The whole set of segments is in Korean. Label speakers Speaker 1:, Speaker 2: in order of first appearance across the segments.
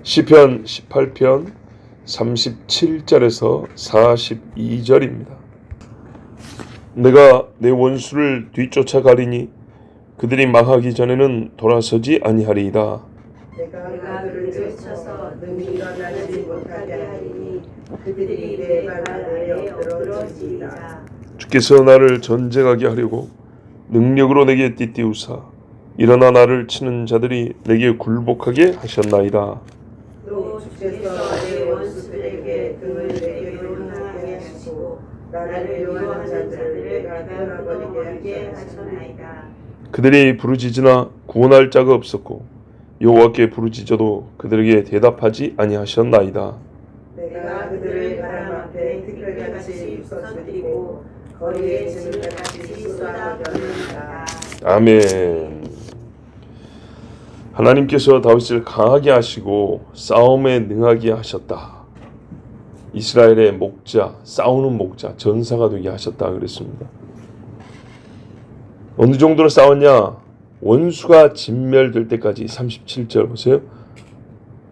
Speaker 1: 시편 18편 37절에서 42절입니다. 내가 내 원수를 뒤쫓아가리니 그들이 망하기 전에는 돌아서지 아니하리이다.
Speaker 2: 내가 그를 쫓아서 능히 일어나지 못하게 하리니 그들이 내 발 아래에 엎드러지리라.
Speaker 1: 주께서 나를 전쟁하게 하려고 능력으로 내게 띠띠우사 일어나 나를 치는 자들이 내게 굴복하게 하셨나이다.
Speaker 2: 또 주께서 내 원수들에게 등을 내게로 향하게 하시고 나를 미워하는 자들을 내가 떠나버리게 하셨나이다.
Speaker 1: 그들이 부르짖으나 구원할 자가 없었고 여호와께 부르짖어도 그들에게 대답하지 아니하셨나이다.
Speaker 2: 내가 그들을 바람 앞에 티끌같이 부서뜨리고 거리에 짐같이 쏟아버린다.
Speaker 1: 아멘. 하나님께서 다윗을 강하게 하시고 싸움에 능하게 하셨다. 이스라엘의 목자, 싸우는 목자, 전사가 되게 하셨다 그랬습니다. 어느 정도로 싸웠냐? 원수가 진멸될 때까지, 37절 보세요.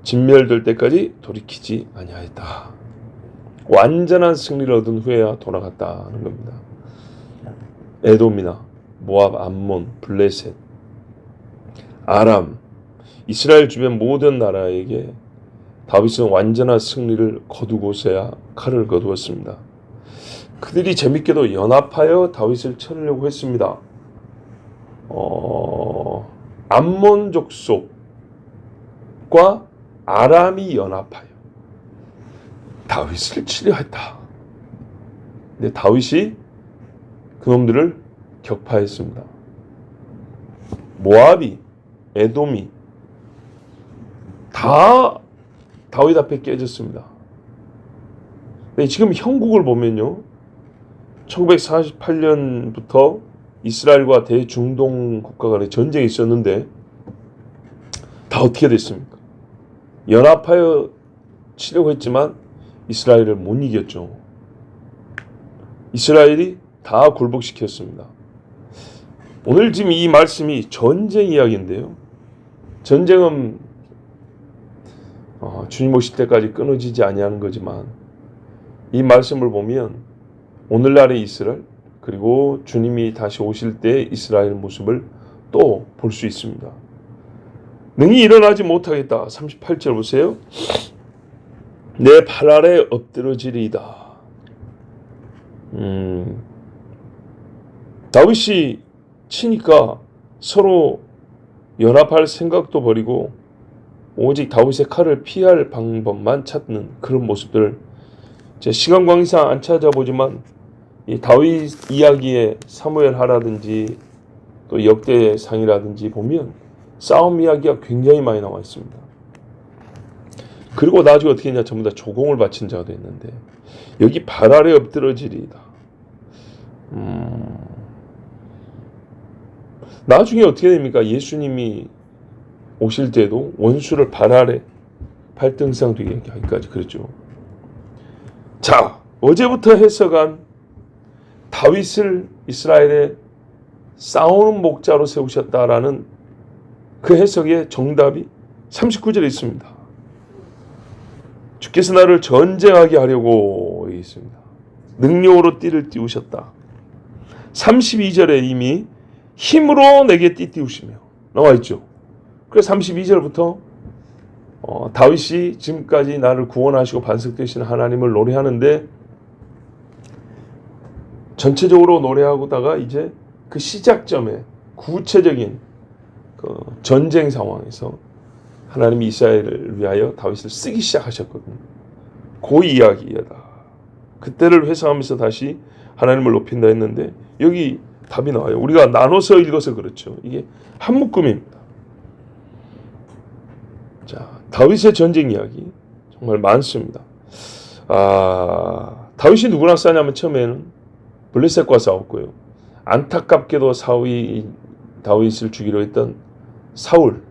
Speaker 1: 진멸될 때까지 돌이키지 아니하였다. 완전한 승리를 얻은 후에야 돌아갔다는 겁니다. 에돔이나 모압, 암몬, 블레셋, 아람, 이스라엘 주변 모든 나라에게 다윗은 완전한 승리를 거두고서야 칼을 거두었습니다. 그들이 재밌게도 연합하여 다윗을 쳐내려고 했습니다. 암몬 족속과 아람이 연합하여 다윗을 치려 했다. 근데 다윗이 그놈들을 격파했습니다. 모압이, 에돔이 다 다윗 앞에 깨졌습니다. 근데 지금 형국을 보면요, 1948년부터 이스라엘과 대중동 국가 간에 전쟁이 있었는데 다 어떻게 됐습니까? 연합하여 치려고 했지만 이스라엘을 못 이겼죠. 이스라엘이 다 굴복시켰습니다. 오늘 지금 이 말씀이 전쟁 이야기인데요. 전쟁은 주님 오실 때까지 끊어지지 아니하는 거지만 이 말씀을 보면 오늘날의 이스라엘 그리고 주님이 다시 오실 때 이스라엘 모습을 또 볼 수 있습니다. 능히 일어나지 못하겠다. 38절 보세요. 내 발 아래 엎드러지리이다. 다윗이 치니까 서로 연합할 생각도 버리고 오직 다윗의 칼을 피할 방법만 찾는 그런 모습들, 제 시간 관계상 안 찾아보지만 이 다윗 이야기의 사무엘하라든지 또 역대상이라든지 보면 싸움 이야기가 굉장히 많이 나와 있습니다. 그리고 나중에 어떻게 했냐, 전부 다 조공을 바친 자가 됐는데 여기 발 아래 엎드러지리이다. 나중에 어떻게 됩니까? 예수님이 오실 때도 원수를 발 아래 발등상 되게 하기까지 그랬죠. 자, 어제부터 해석한 다윗을 이스라엘의 싸우는 목자로 세우셨다라는 그 해석의 정답이 39절에 있습니다. 주께서 나를 전쟁하게 하려고 있습니다. 능력으로 띠를 띄우셨다. 32절에 이미 힘으로 내게 띠 띄우시며 나와 있죠. 그래서 32절부터 다윗이 지금까지 나를 구원하시고 반석되시는 하나님을 노래하는데 전체적으로 노래하고다가 이제 그 시작점에 구체적인 그 전쟁 상황에서 하나님이 이스라엘을 위하여 다윗을 쓰기 시작하셨거든요. 그 이야기다. 그때를 회상하면서 다시 하나님을 높인다 했는데 여기 답이 나와요. 우리가 나눠서 읽어서 그렇죠. 이게 한 묶음입니다. 자, 다윗의 전쟁 이야기 정말 많습니다. 다윗이 누구랑 싸냐면 처음에는 블레셋과 싸웠고요. 안타깝게도 다윗을 죽이려 했던 사울과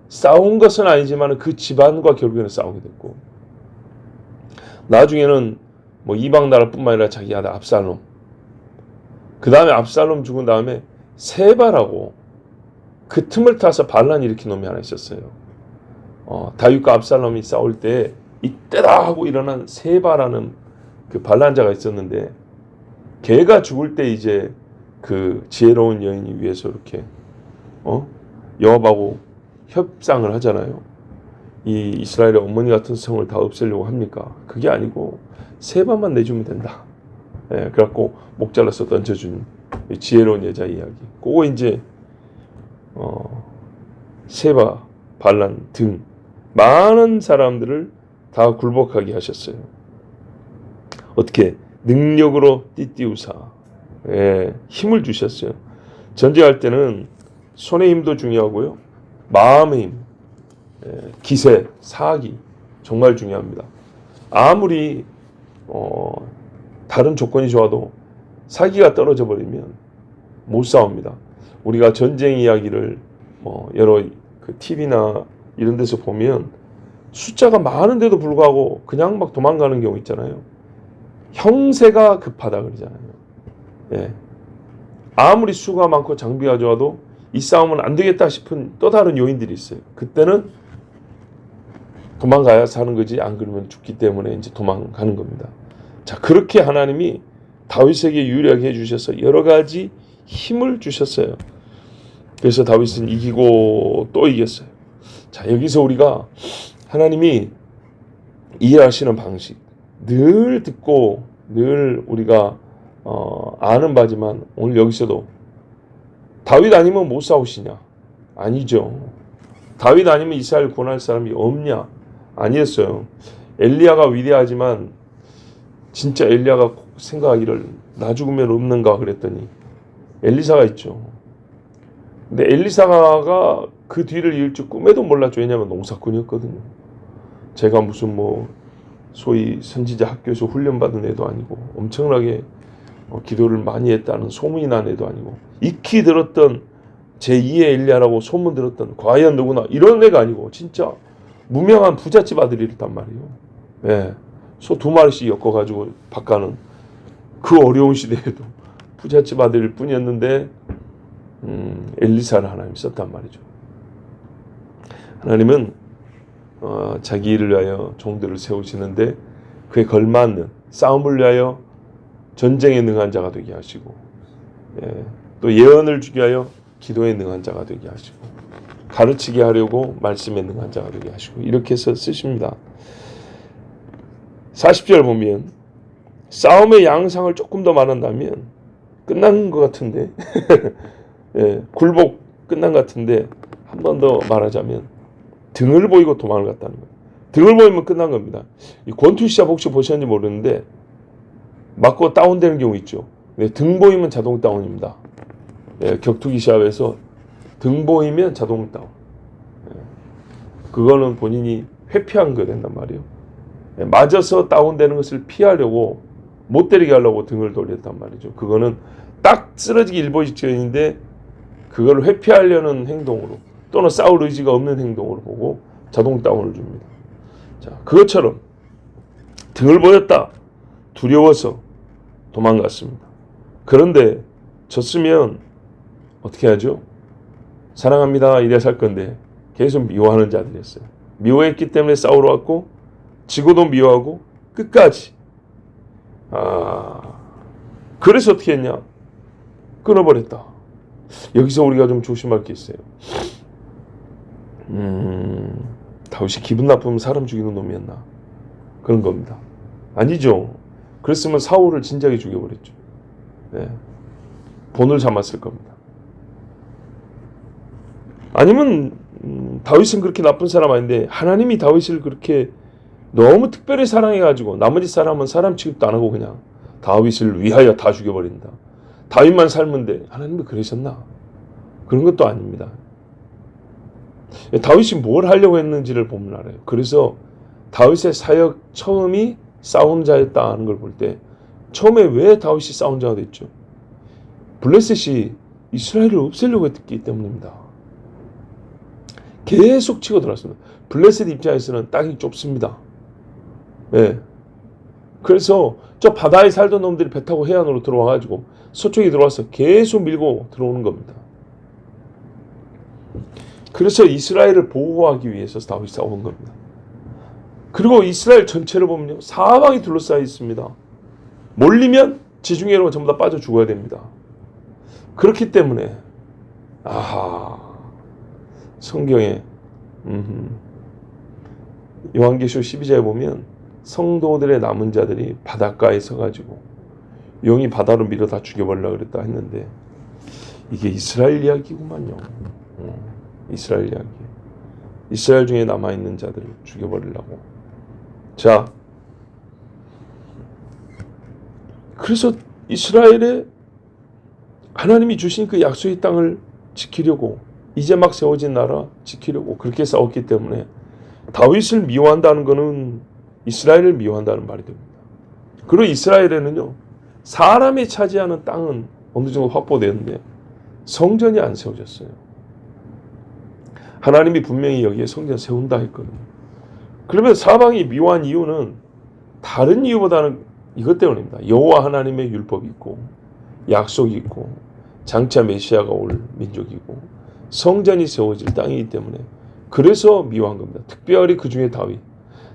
Speaker 1: 싸운 것은 아니지만 그 집안과 결국에는 싸우게 됐고, 나중에는 뭐 이방 나라뿐만 아니라 자기 아들 압살롬, 그 다음에 압살롬 죽은 다음에 세바라고 그 틈을 타서 반란 일으킨 놈이 하나 있었어요. 다윗과 압살롬이 싸울 때 이때다 하고 일어난 세바라는 그 반란자가 있었는데, 걔가 죽을 때 이제 그 지혜로운 여인이 위해서 이렇게 여호와하고 협상을 하잖아요. 이 이스라엘의 어머니 같은 성을 다 없애려고 합니까? 그게 아니고 세바만 내주면 된다. 그래갖고 목 잘라서 던져준 지혜로운 여자 이야기. 그거 이제 세바, 반란 등 많은 사람들을 다 굴복하게 하셨어요. 어떻게? 능력으로 띠띠우사 힘을 주셨어요. 전쟁할 때는 손의 힘도 중요하고요, 마음의 힘, 기세, 사기 정말 중요합니다. 아무리 다른 조건이 좋아도 사기가 떨어져 버리면 못 싸웁니다. 우리가 전쟁 이야기를 여러 그 TV나 이런 데서 보면 숫자가 많은데도 불구하고 그냥 막 도망가는 경우 있잖아요. 형세가 급하다 그러잖아요. 아무리 수가 많고 장비가 좋아도 이 싸움은 안 되겠다 싶은 또 다른 요인들이 있어요. 그때는 도망가야 사는 거지, 안 그러면 죽기 때문에 이제 도망가는 겁니다. 자, 그렇게 하나님이 다윗에게 유리하게 해주셔서 여러 가지 힘을 주셨어요. 그래서 다윗은 이기고 또 이겼어요. 자, 여기서 우리가 하나님이 일하시는 방식 늘 듣고 늘 우리가 아는 바지만, 오늘 여기서도 다윗 아니면 못 싸우시냐? 아니죠. 다윗 아니면 이스라엘 구원할 사람이 없냐? 아니었어요. 엘리야가 위대하지만 진짜 엘리야가 생각하기를 나 죽으면 없는가 그랬더니 엘리사가 있죠. 근데 엘리사가 그 뒤를 이을 줄 꿈에도 몰랐죠. 왜냐하면 농사꾼이었거든요. 제가 무슨 소위 선지자 학교에서 훈련받은 애도 아니고 엄청나게 기도를 많이 했다는 소문이 난 애도 아니고 익히 들었던 제2의 엘리야라고 소문 들었던 과연 누구나 이런 애가 아니고 진짜 무명한 부잣집 아들이랬단 말이에요. 소 2마리씩 엮어가지고 바꿔는 그 어려운 시대에도 부잣집 아들일 뿐이었는데 엘리사를 하나님이 썼단 말이죠. 하나님은 자기 일을 위하여 종들을 세우시는데 그에 걸맞는 싸움을 위하여 전쟁에 능한 자가 되게 하시고, 또 예언을 주게 하여 기도에 능한 자가 되게 하시고, 가르치게 하려고 말씀에 능한 자가 되게 하시고, 이렇게 해서 쓰십니다. 40절 보면 싸움의 양상을 조금 더 말한다면 끝난 것 같은데 굴복 끝난 것 같은데, 한 번 더 말하자면 등을 보이고 도망을 갔다는 거예요. 등을 보이면 끝난 겁니다. 이 권투 시합 혹시 보셨는지 모르는데 맞고 다운되는 경우 있죠. 등 보이면 자동 다운입니다. 격투기 시합에서 등 보이면 자동 다운. 그거는 본인이 회피한 거 된단 말이에요. 맞아서 다운되는 것을 피하려고, 못 때리게 하려고 등을 돌렸단 말이죠. 그거는 딱 쓰러지기 일보 직전인데 그걸 회피하려는 행동으로, 또는 싸울 의지가 없는 행동으로 보고 자동 다운을 줍니다. 자, 그것처럼 등을 보였다. 두려워서 도망갔습니다. 그런데 졌으면 어떻게 하죠? 사랑합니다 이래 살 건데 계속 미워하는 자들이었어요. 미워했기 때문에 싸우러 왔고, 지고도 미워하고 끝까지. 그래서 어떻게 했냐? 끊어버렸다. 여기서 우리가 좀 조심할 게 있어요. 다윗이 기분 나쁘면 사람 죽이는 놈이었나? 그런 겁니다. 아니죠. 그랬으면 사울을 진작에 죽여버렸죠. 본을 삼았을 겁니다. 아니면 다윗은 그렇게 나쁜 사람 아닌데 하나님이 다윗을 그렇게 너무 특별히 사랑해가지고 나머지 사람은 사람 취급도 안 하고 그냥 다윗을 위하여 다 죽여버린다. 다윗만 살면 돼. 하나님이 그러셨나? 그런 것도 아닙니다. 다윗이 뭘 하려고 했는지를 보면 알아요. 그래서 다윗의 사역 처음이 싸움자였다 하는 걸 볼 때, 처음에 왜 다윗이 싸움자가 됐죠? 블레셋이 이스라엘을 없애려고 했기 때문입니다. 계속 치고 들어왔습니다. 블레셋 입장에서는 땅이 좁습니다. 그래서 저 바다에 살던 놈들이 배 타고 해안으로 들어와가지고 서쪽에 들어와서 계속 밀고 들어오는 겁니다. 그래서 이스라엘을 보호하기 위해서 다윗이 싸운 겁니다. 그리고 이스라엘 전체를 보면요, 사방이 둘러싸여 있습니다. 몰리면 지중해로 전부 다 빠져 죽어야 됩니다. 그렇기 때문에 성경에 요한계시록 12장에 보면 성도들의 남은 자들이 바닷가에 서가지고 용이 바다로 밀어 다 죽여버리려고 그랬다 했는데 이게 이스라엘 이야기구만요. 이스라엘 이야기. 이스라엘 중에 남아있는 자들을 죽여버리려고. 자, 그래서 이스라엘에 하나님이 주신 그 약속의 땅을 지키려고, 이제 막 세워진 나라 지키려고 그렇게 싸웠기 때문에 다윗을 미워한다는 것은 이스라엘을 미워한다는 말이 됩니다. 그리고 이스라엘에는요, 사람이 차지하는 땅은 어느 정도 확보되는데 성전이 안 세워졌어요. 하나님이 분명히 여기에 성전 세운다 했거든요. 그러면 사방이 미워한 이유는 다른 이유보다는 이것 때문입니다. 여호와 하나님의 율법이 있고 약속이 있고 장차 메시아가 올 민족이고 성전이 세워질 땅이기 때문에 그래서 미워한 겁니다. 특별히 그 중에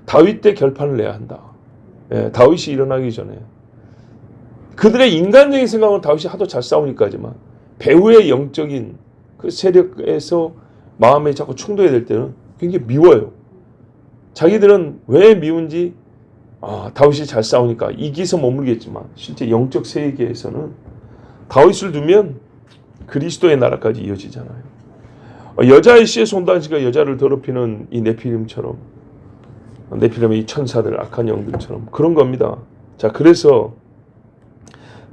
Speaker 1: 다윗 때 결판을 내야 한다. 다윗이 일어나기 전에 그들의 인간적인 생각은 다윗이 하도 잘 싸우니까지만 배후의 영적인 그 세력에서 마음에 자꾸 충돌이 될 때는 굉장히 미워요. 자기들은 왜 미운지 다윗이 잘 싸우니까 이기서 머물겠지만 실제 영적 세계에서는 다윗을 두면 그리스도의 나라까지 이어지잖아요. 여자의 씨에 손단 씨가 여자를 더럽히는 이 네피림처럼, 네피림의 이 천사들, 악한 영들처럼 그런 겁니다. 자, 그래서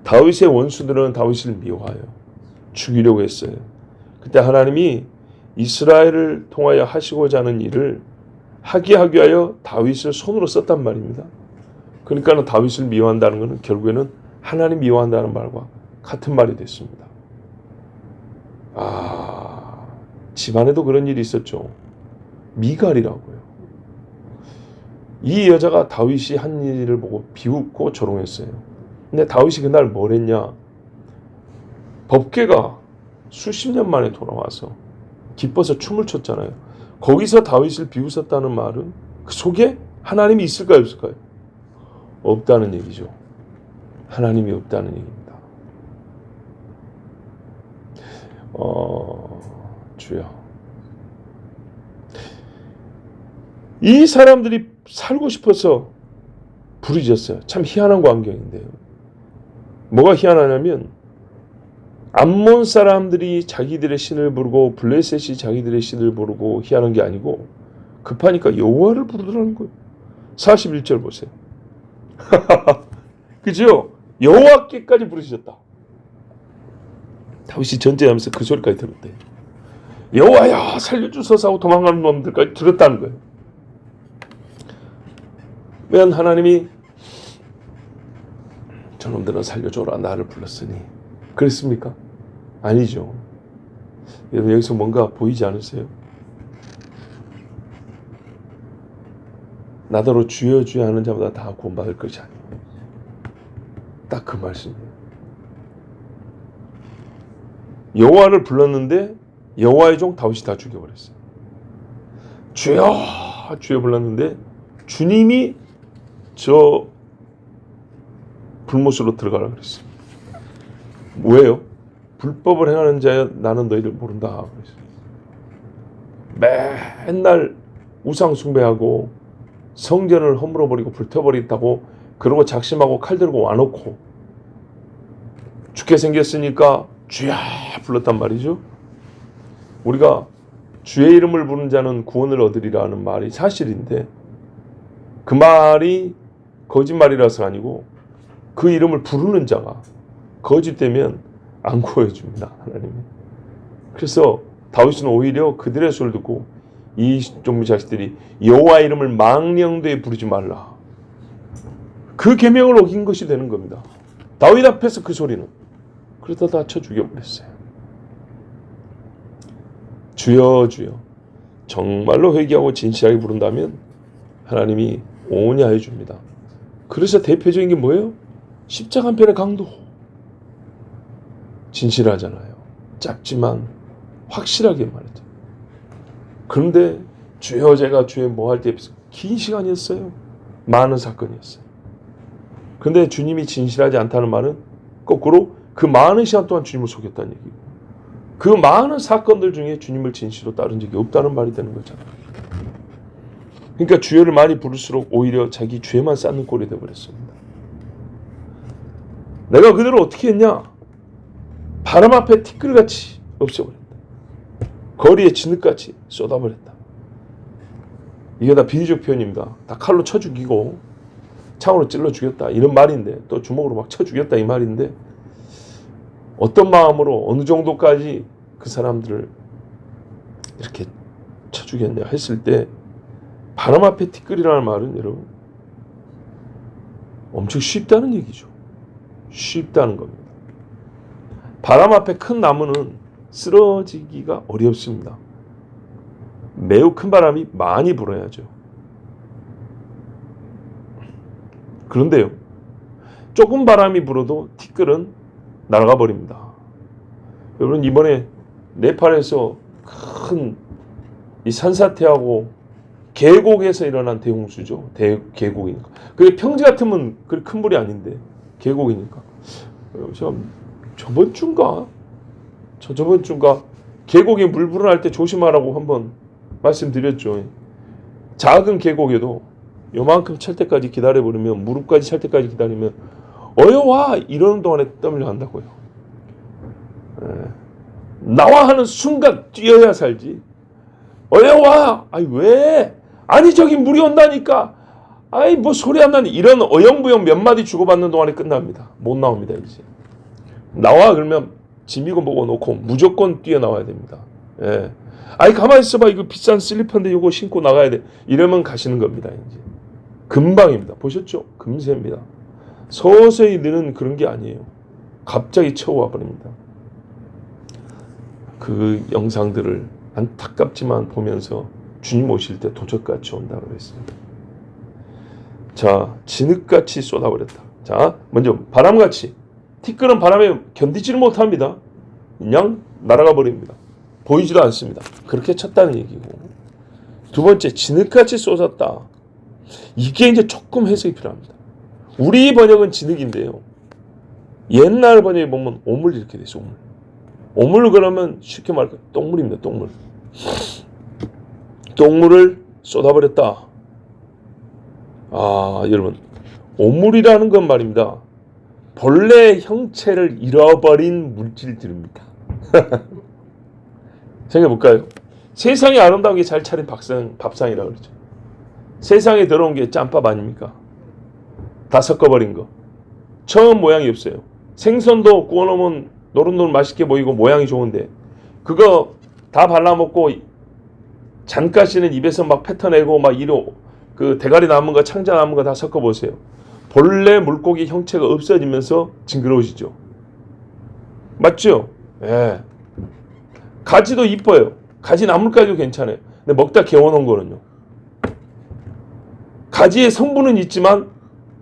Speaker 1: 다윗의 원수들은 다윗을 미워하여 죽이려고 했어요. 그때 하나님이 이스라엘을 통하여 하시고자 하는 일을 하게 하기 위하여 다윗을 손으로 썼단 말입니다. 그러니까 다윗을 미워한다는 것은 결국에는 하나님 미워한다는 말과 같은 말이 됐습니다. 집안에도 그런 일이 있었죠. 미갈이라고요. 이 여자가 다윗이 한 일을 보고 비웃고 조롱했어요. 근데 다윗이 그날 뭘 했냐? 법궤가 수십 년 만에 돌아와서 기뻐서 춤을 췄잖아요. 거기서 다윗을 비웃었다는 말은 그 속에 하나님이 있을까요, 없을까요? 없다는 얘기죠. 하나님이 없다는 얘기입니다. 주여. 이 사람들이 살고 싶어서 부르짖었어요. 참 희한한 광경인데요. 뭐가 희한하냐면 암몬 사람들이 자기들의 신을 부르고 블레셋이 자기들의 신을 부르고 희한한 게 아니고 급하니까 여호와를 부르더라는 거예요. 41절 보세요. 그죠? 여호와께까지 부르셨다. 다윗이 전쟁하면서 그 소리까지 들었대요. 여호와야 살려주소서 하고 도망가는 놈들까지 들었다는 거예요. 왜 하나님이 저놈들은 살려줘라 나를 불렀으니 그랬습니까? 아니죠. 여러분 여기서 뭔가 보이지 않으세요? 나더러 주여 주여 하는 자마다 다 구원받을 것이 아니에요. 딱 그 말씀이에요. 여호와를 불렀는데 여호와의 종 다윗이 다 죽여버렸어요. 주여 주여 불렀는데 주님이 저 불못으로 들어가라 그랬어요. 왜요? 불법을 행하는 자여 나는 너희를 모른다 그랬어요. 맨날 우상 숭배하고 성전을 허물어버리고 불태워버리겠다고 그러고 작심하고 칼 들고 와놓고 죽게 생겼으니까 주야 불렀단 말이죠. 우리가 주의 이름을 부르는 자는 구원을 얻으리라는 말이 사실인데 그 말이 거짓말이라서 아니고 그 이름을 부르는 자가 거짓되면 안 구해줍니다. 하나님이. 그래서 다윗은 오히려 그들의 소리를 듣고 이 종류 자식들이 여호와 이름을 망령되이 부르지 말라. 그 계명을 어긴 것이 되는 겁니다. 다윗 앞에서 그 소리는 그러다 다 쳐 죽여버렸어요. 주여 주여 정말로 회개하고 진실하게 부른다면 하나님이 오냐 해줍니다. 그래서 대표적인 게 뭐예요? 십자가 한 편의 강도. 진실하잖아요. 짧지만 확실하게 말이죠. 그런데 주여 제가 주여 뭐 할 때 긴 시간이었어요. 많은 사건이었어요. 그런데 주님이 진실하지 않다는 말은 거꾸로 그 많은 시간 동안 주님을 속였다는 얘기고, 그 많은 사건들 중에 주님을 진실로 따른 적이 없다는 말이 되는 거잖아요. 그러니까 주여를 많이 부를수록 오히려 자기 죄만 쌓는 꼴이 되어버렸습니다. 내가 그대로 어떻게 했냐? 바람 앞에 티끌같이 없애버렸다. 거리에 진흙같이 쏟아버렸다. 이게 다 비유적 표현입니다. 다 칼로 쳐 죽이고 창으로 찔러 죽였다 이런 말인데, 또 주먹으로 막 쳐 죽였다 이 말인데, 어떤 마음으로 어느 정도까지 그 사람들을 이렇게 쳐 죽였냐 했을 때, 바람 앞에 티끌이라는 말은 여러분 엄청 쉽다는 얘기죠. 쉽다는 겁니다. 바람 앞에 큰 나무는 쓰러지기가 어렵습니다. 매우 큰 바람이 많이 불어야죠. 그런데요, 조금 바람이 불어도 티끌은 날아가 버립니다. 여러분, 이번에 네팔에서 큰 이 산사태하고 계곡에서 일어난 대홍수죠. 계곡이니까. 그게 평지 같으면 그렇게 큰 물이 아닌데 계곡이니까. 제가 저번 주인가 계곡에 물 불어날 때 조심하라고 한번 말씀드렸죠. 작은 계곡에도 요만큼 찰 때까지 기다려버리면, 무릎까지 찰 때까지 기다리면 어여와 이러는 동안에 떠밀려 간다고요. 나와 하는 순간 뛰어야 살지. 어여와! 아니 왜? 아니 저기 물이 온다니까. 아이 뭐 소리 안 나니. 이런 어영부영 몇 마디 주고받는 동안에 끝납니다. 못 나옵니다 이제. 나와 그러면 짐이고 뭐고 놓고 무조건 뛰어나와야 됩니다. 예. 아니 가만히 있어봐, 이거 비싼 슬리퍼인데 이거 신고 나가야 돼. 이러면 가시는 겁니다 이제. 금방입니다. 보셨죠? 금세입니다. 서서히 느는 그런 게 아니에요. 갑자기 쳐와 버립니다. 그 영상들을 안타깝지만 보면서 주님 오실 때 도적같이 온다고 했습니다. 자, 진흙같이 쏟아버렸다. 자, 먼저 바람같이. 티끌은 바람에 견디지를 못합니다. 그냥 날아가 버립니다. 보이지도 않습니다. 그렇게 쳤다는 얘기고. 두 번째, 진흙같이 쏟았다. 이게 이제 조금 해석이 필요합니다. 우리 번역은 진흙인데요, 옛날 번역에 보면 오물 이렇게 돼 있어. 오물 그러면 쉽게 말해 똥물입니다. 똥물. 똥물을 쏟아버렸다. 아, 여러분, 오물이라는 건 말입니다, 본래 형체를 잃어버린 물질들입니다. 생각해볼까요? 세상에 아름다운 게 잘 차린 밥상이라고 그러죠. 세상에 들어온 게 짬밥 아닙니까? 다 섞어버린 거. 처음 모양이 없어요. 생선도 구워놓으면 노릇노릇 맛있게 보이고 모양이 좋은데, 그거 다 발라먹고 잔가시는 입에서 막 뱉어내고 막 이로 그 대가리 남은 거, 창자 남은 거 다 섞어보세요. 본래 물고기 형체가 없어지면서 징그러우시죠? 맞죠? 예. 가지도 이뻐요. 가지 나물까지도 괜찮아요. 근데 먹다 개워놓은 거는요, 가지의 성분은 있지만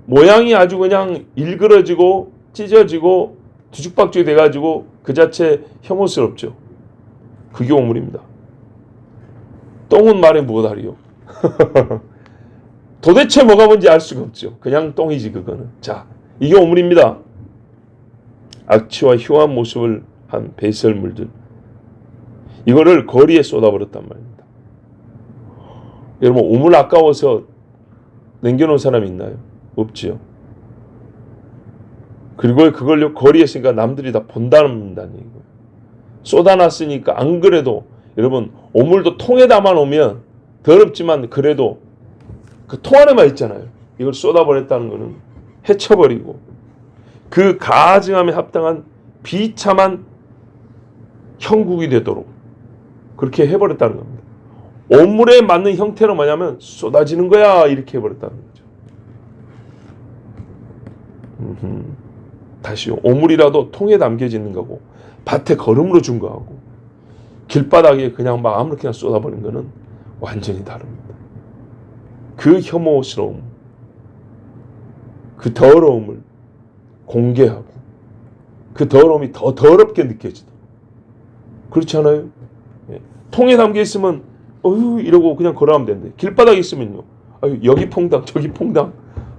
Speaker 1: 모양이 아주 그냥 일그러지고 찢어지고 뒤죽박죽이 돼가지고 그 자체 혐오스럽죠. 그게 오물입니다. 똥은 말해 무엇하리요? 도대체 뭐가 뭔지 알 수가 없죠. 그냥 똥이지 그거는. 자, 이게 오물입니다. 악취와 흉한 모습을 한 배설물들, 이거를 거리에 쏟아버렸단 말입니다. 여러분, 오물 아까워서 남겨놓은 사람이 있나요? 없지요. 그리고 그걸 거리에 있으니까 남들이 다 본다는 얘기고요. 쏟아놨으니까. 안 그래도 여러분, 오물도 통에 담아놓으면 더럽지만 그래도 그 통 안에만 있잖아요. 이걸 쏟아버렸다는 것은 해쳐버리고 그 가증함에 합당한 비참한 형국이 되도록 그렇게 해버렸다는 겁니다. 오물에 맞는 형태로 뭐냐면 쏟아지는 거야, 이렇게 해버렸다는 거죠. 다시요. 오물이라도 통에 담겨지는 거고 밭에 거름으로 준 거하고 길바닥에 그냥 막 아무렇게나 쏟아버린 거는 완전히 다릅니다. 그 혐오스러움, 그 더러움을 공개하고 그 더러움이 더 더럽게 느껴지도록. 그렇지 않아요? 예. 통에 담겨 있으면 어휴 이러고 그냥 걸어가면 되는데 길바닥에 있으면요. 아유, 여기 퐁당 저기 퐁당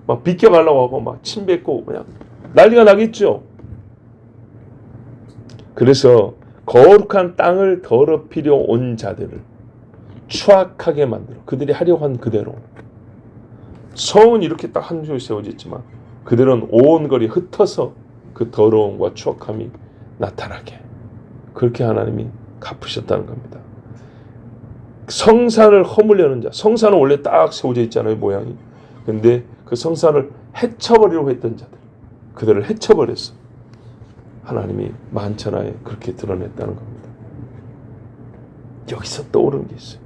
Speaker 1: 막 비껴가려고 하고 막 침 뱉고 그냥 난리가 나겠죠. 그래서 거룩한 땅을 더럽히려 온 자들을 추악하게 만들어 그들이 하려고 한 그대로 성은 이렇게 딱 한 줄이 세워졌지만 그들은 온 거리 흩어서 그 더러움과 추악함이 나타나게 그렇게 하나님이 갚으셨다는 겁니다. 성산을 허물려는 자, 성산은 원래 딱 세워져 있잖아요, 모양이. 근데 그 성산을 헤쳐버리려고 했던 자들, 그들을 헤쳐버렸어. 하나님이 만천하에 그렇게 드러냈다는 겁니다. 여기서 떠오르는 게 있어요.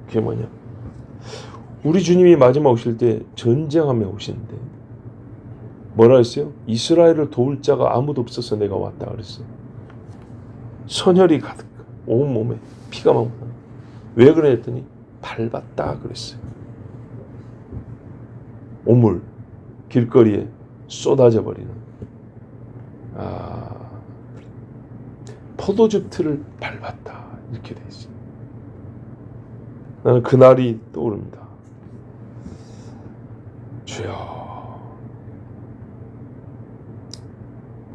Speaker 1: 그게 뭐냐? 우리 주님이 마지막 오실 때 전쟁하며 오시는데 뭐라 했어요? 이스라엘을 도울 자가 아무도 없어서 내가 왔다 그랬어요. 선혈이 가득 온몸에 피가 막 왜 그랬더니 밟았다 그랬어요. 오물 길거리에 쏟아져 버리는 포도즙 틀을 밟았다 이렇게 돼 있어요. 나는 그날이 떠오릅니다. 주여,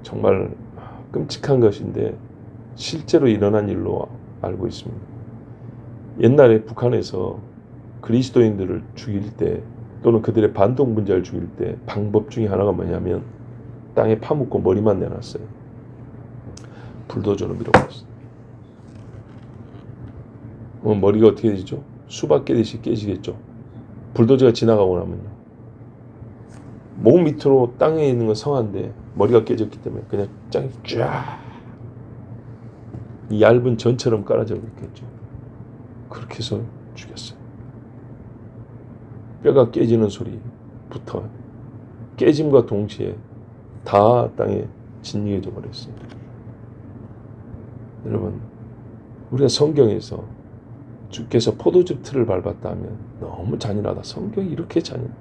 Speaker 1: 정말 끔찍한 것인데 실제로 일어난 일로 알고 있습니다. 옛날에 북한에서 그리스도인들을 죽일 때 또는 그들의 반동 분자를 죽일 때 방법 중에 하나가 뭐냐면 땅에 파묻고 머리만 내놨어요. 불도저로 밀어버렸어요. 머리가 어떻게 되죠? 수박 깨듯이 깨지겠죠. 불도저가 지나가고 나면요. 목 밑으로 땅에 있는 건 성한데 머리가 깨졌기 때문에 그냥 짱 쫙 이 얇은 전처럼 깔아져 있겠죠. 그렇게 해서 죽였어요. 뼈가 깨지는 소리부터 깨짐과 동시에 다 땅에 진리해져 버렸어요. 여러분, 우리가 성경에서 주께서 포도즙 틀을 밟았다 하면 너무 잔인하다. 성경이 이렇게 잔인해.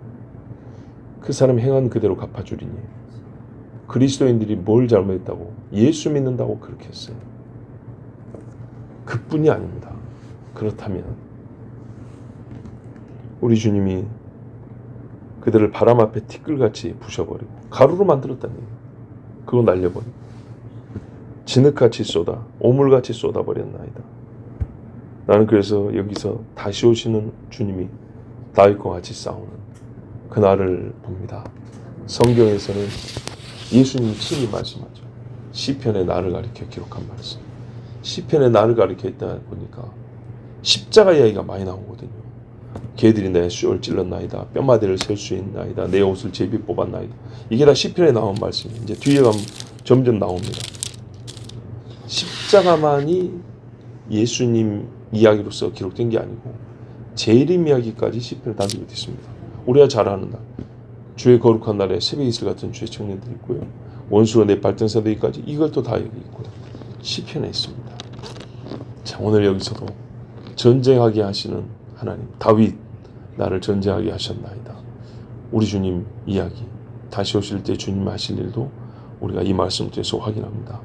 Speaker 1: 그 사람 행한 그대로 갚아주리니. 그리스도인들이 뭘 잘못했다고? 예수 믿는다고 그렇게 했어요. 그뿐이 아닙니다. 그렇다면 우리 주님이 그들을 바람 앞에 티끌같이 부셔버리고 가루로 만들었다는 얘기예요. 그거 날려버리고 진흙같이 쏟아 오물같이 쏟아버렸나이다. 나는 그래서 여기서 다시 오시는 주님이 다윗과 같이 싸우는 그날을 봅니다. 성경에서는 예수님이 친히 말씀하죠. 시편의 나를 가리켜 기록한 말씀. 시편의 나를 가리켜 있다 보니까 십자가 이야기가 많이 나오거든요. 개들이 내 쇠를 찔렀나이다. 뼈마디를 셀 수 있나이다. 내 옷을 제비 뽑았나이다. 이게 다 시편에 나온 말씀이에요. 이제 뒤에 가면 점점 나옵니다. 십자가만이 예수님 이야기로서 기록된 게 아니고 재림 이야기까지 시편에 담기고 있습니다. 우리가 잘 아는 날, 주의 거룩한 날에 새벽 이슬 같은 주의 청년들이 있고요. 원수가 내 발등사 되기까지 이것도 다 여기 있고 시편에 있습니다. 자, 오늘 여기서도 전쟁하게 하시는 하나님, 다윗 나를 전쟁하게 하셨나이다. 우리 주님 이야기, 다시 오실 때 주님 하실 일도 우리가 이 말씀 통해서 확인합니다.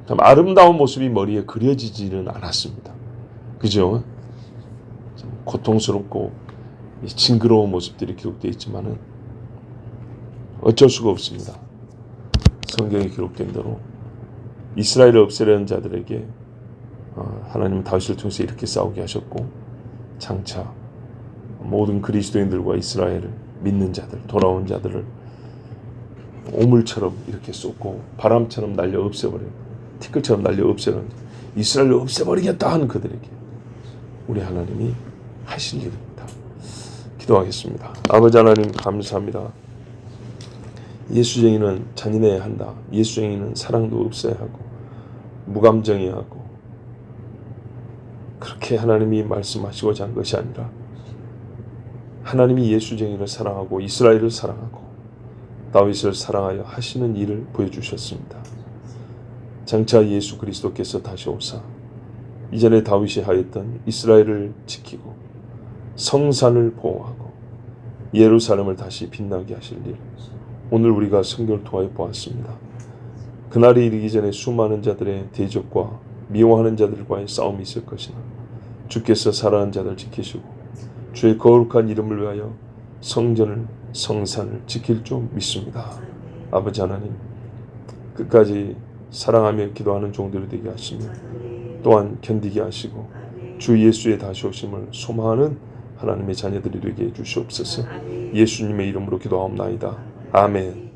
Speaker 1: 참 아름다운 모습이 머리에 그려지지는 않았습니다. 그죠? 고통스럽고 징그러운 모습들이 기록되어 있지만은 어쩔 수가 없습니다. 성경에 기록된 대로 이스라엘을 없애려는 자들에게 하나님은 다윗을 통해서 이렇게 싸우게 하셨고 장차 모든 그리스도인들과 이스라엘을 믿는 자들, 돌아온 자들을 오물처럼 이렇게 쏟고 바람처럼 날려 없애버려요. 티끌처럼 날려 없애는 이스라엘을 없애버리겠다 하는 그들에게 우리 하나님이 하실 일입니다. 기도하겠습니다. 아버지 하나님 감사합니다. 예수쟁이는 잔인해야 한다. 예수쟁이는 사랑도 없어야 하고 무감정해야 하고 그렇게 하나님이 말씀하시고자 한 것이 아니라 하나님이 예수쟁이를 사랑하고 이스라엘을 사랑하고 다윗을 사랑하여 하시는 일을 보여주셨습니다. 장차 예수 그리스도께서 다시 오사 이전에 다윗이 하였던 이스라엘을 지키고 성산을 보호하고 예루살렘을 다시 빛나게 하실 일, 오늘 우리가 성경을 통하여 보았습니다. 그날이 이르기 전에 수많은 자들의 대적과 미워하는 자들과의 싸움이 있을 것이나 주께서 살아난 자들 지키시고 주의 거룩한 이름을 위하여 성전을 성산을 지킬 줄 믿습니다. 아버지 하나님, 끝까지 사랑하며 기도하는 종들이 되게 하시며 또한 견디게 하시고 주 예수의 다시 오심을 소망하는 하나님의 자녀들이 되게 해주시옵소서. 예수님의 이름으로 기도하옵나이다. 아멘.